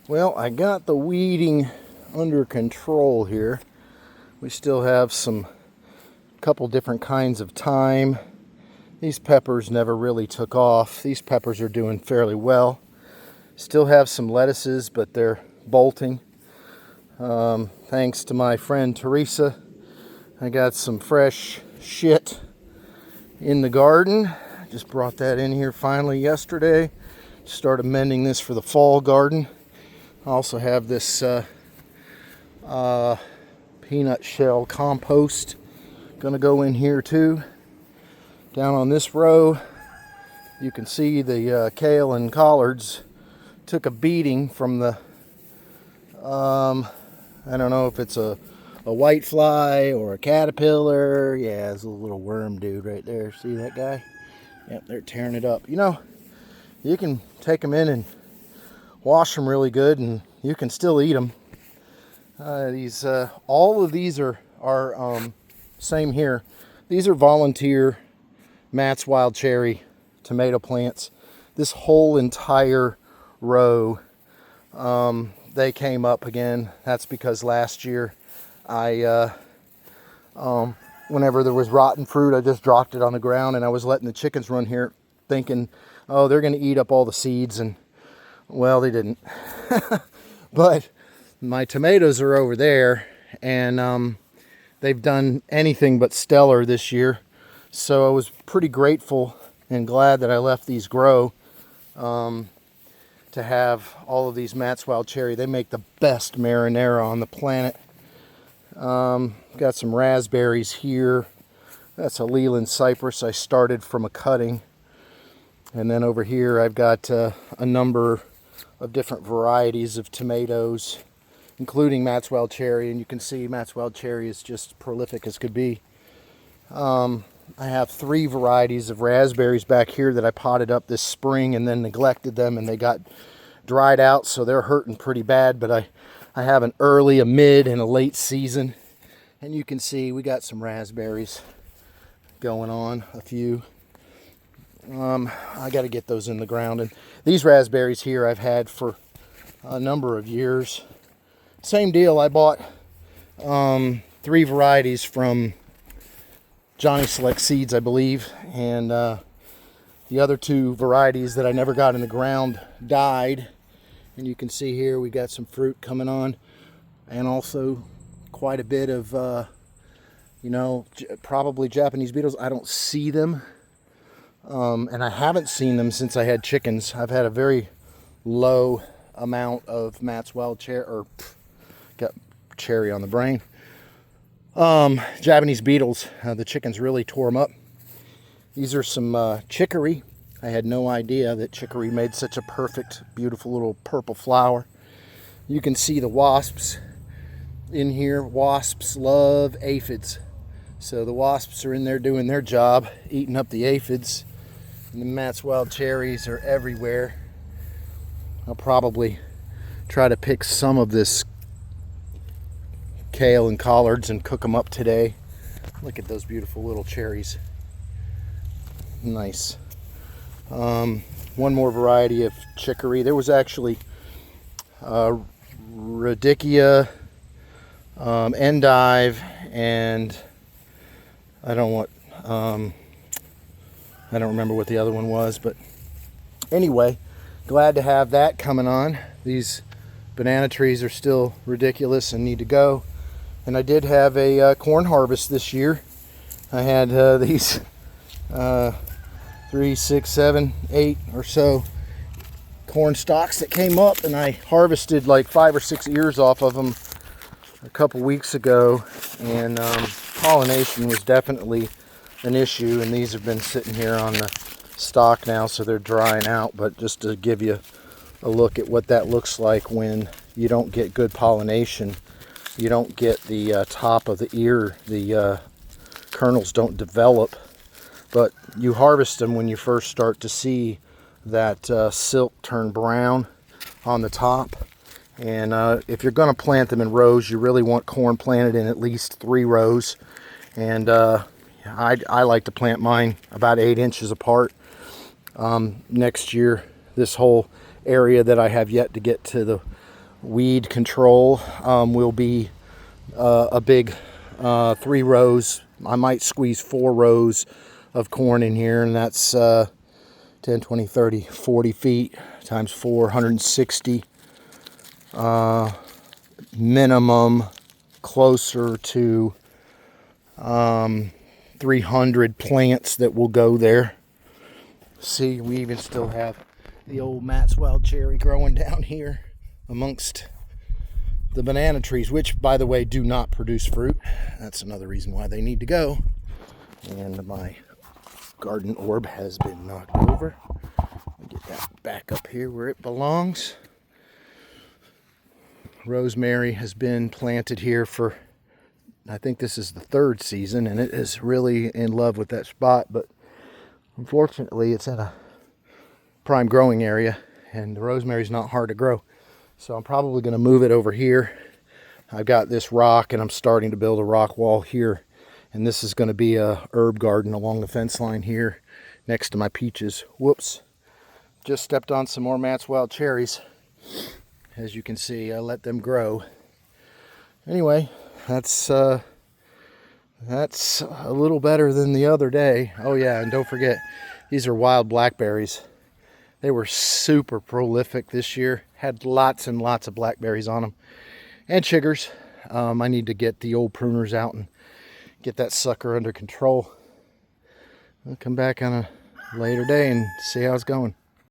Well, I got the weeding under control here. We still have some couple different kinds of thyme. These peppers never really took off. These peppers are doing fairly well. Still have some lettuces, but they're bolting. Thanks to my friend Teresa, I got some fresh shit in the garden. Just brought that in here finally yesterday. Started mending this for the fall garden. I also have this peanut shell compost gonna go in here too. Down on this row you can see the kale and collards took a beating from the I don't know if it's a white fly or a caterpillar. Yeah, it's a little worm dude right there. See that guy? Yep, they're tearing it up. You know, you can take them in and wash them really good, and you can still eat them. All of these are same here. These are volunteer Matt's Wild Cherry tomato plants. This whole entire row, they came up again. That's because last year I whenever there was rotten fruit, I just dropped it on the ground, and I was letting the chickens run here thinking, oh, they're going to eat up all the seeds, and well, they didn't. But my tomatoes are over there, and they've done anything but stellar this year. So I was pretty grateful and glad that I left these grow to have all of these Matt's Wild Cherry. They make the best marinara on the planet. Got some raspberries here. That's a Leland cypress I started from a cutting. And then over here I've got a number of different varieties of tomatoes, including Matt's Wild Cherry, and you can see Matt's Wild Cherry is just prolific as could be. I have 3 varieties of raspberries back here that I potted up this spring and then neglected them, and they got dried out, so they're hurting pretty bad. But I have an early, a mid, and a late season, and you can see we got some raspberries going on, a few. I got to get those in the ground, and these raspberries here I've had for a number of years. Same deal, I bought 3 varieties from Johnny Select Seeds, I believe, and the other 2 varieties that I never got in the ground died. And you can see here we got some fruit coming on, and also quite a bit of probably Japanese beetles. I don't see them, and I haven't seen them since I had chickens. I've had a very low amount of Matt's Wild Cherry, or got cherry on the brain. Japanese beetles. The chickens really tore them up. These are some chicory. I had no idea that chicory made such a perfect, beautiful little purple flower. You can see the wasps in here. Wasps love aphids. So the wasps are in there doing their job, eating up the aphids. And the Matt's Wild Cherries are everywhere. I'll probably try to pick some of this kale and collards and cook them up today. Look at those beautiful little cherries. Nice. One more variety of chicory. There was actually radicchia, endive, and I don't remember what the other one was, but anyway, glad to have that coming on. These banana trees are still ridiculous and need to go. And I did have a corn harvest this year. I had these 3, 6, 7, 8 or so corn stalks that came up, and I harvested like 5 or 6 ears off of them a couple weeks ago, and pollination was definitely an issue, and these have been sitting here on the stalk now, so they're drying out. But just to give you a look at what that looks like when you don't get good pollination, you don't get the top of the ear, the kernels don't develop, but you harvest them when you first start to see that silk turn brown on the top. And if you're going to plant them in rows, you really want corn planted in at least 3 rows. And I like to plant mine about 8 inches apart. Next year, this whole area that I have yet to get to weed control will be a big 3 rows. I might squeeze 4 rows of corn in here, and that's 10, 20, 30, 40 feet times 4, 160. Minimum closer to 300 plants that will go there. See, we even still have the old Matt's Wild Cherry growing down here amongst the banana trees, which, by the way, do not produce fruit. That's another reason why they need to go. And my garden orb has been knocked over. Get that back up here where it belongs. Rosemary has been planted here for, I think this is the 3rd season, and it is really in love with that spot, but unfortunately it's in a prime growing area, and the rosemary's not hard to grow. So I'm probably going to move it over here. I've got this rock, and I'm starting to build a rock wall here, and this is going to be a herb garden along the fence line here next to my peaches. Whoops. Just stepped on some more Matt's Wild Cherries. As you can see, I let them grow. Anyway, that's a little better than the other day. Oh yeah, and don't forget, these are wild blackberries. They were super prolific this year. Had lots and lots of blackberries on them. And chiggers. I need to get the old pruners out and get that sucker under control. I'll come back on a later day and see how it's going.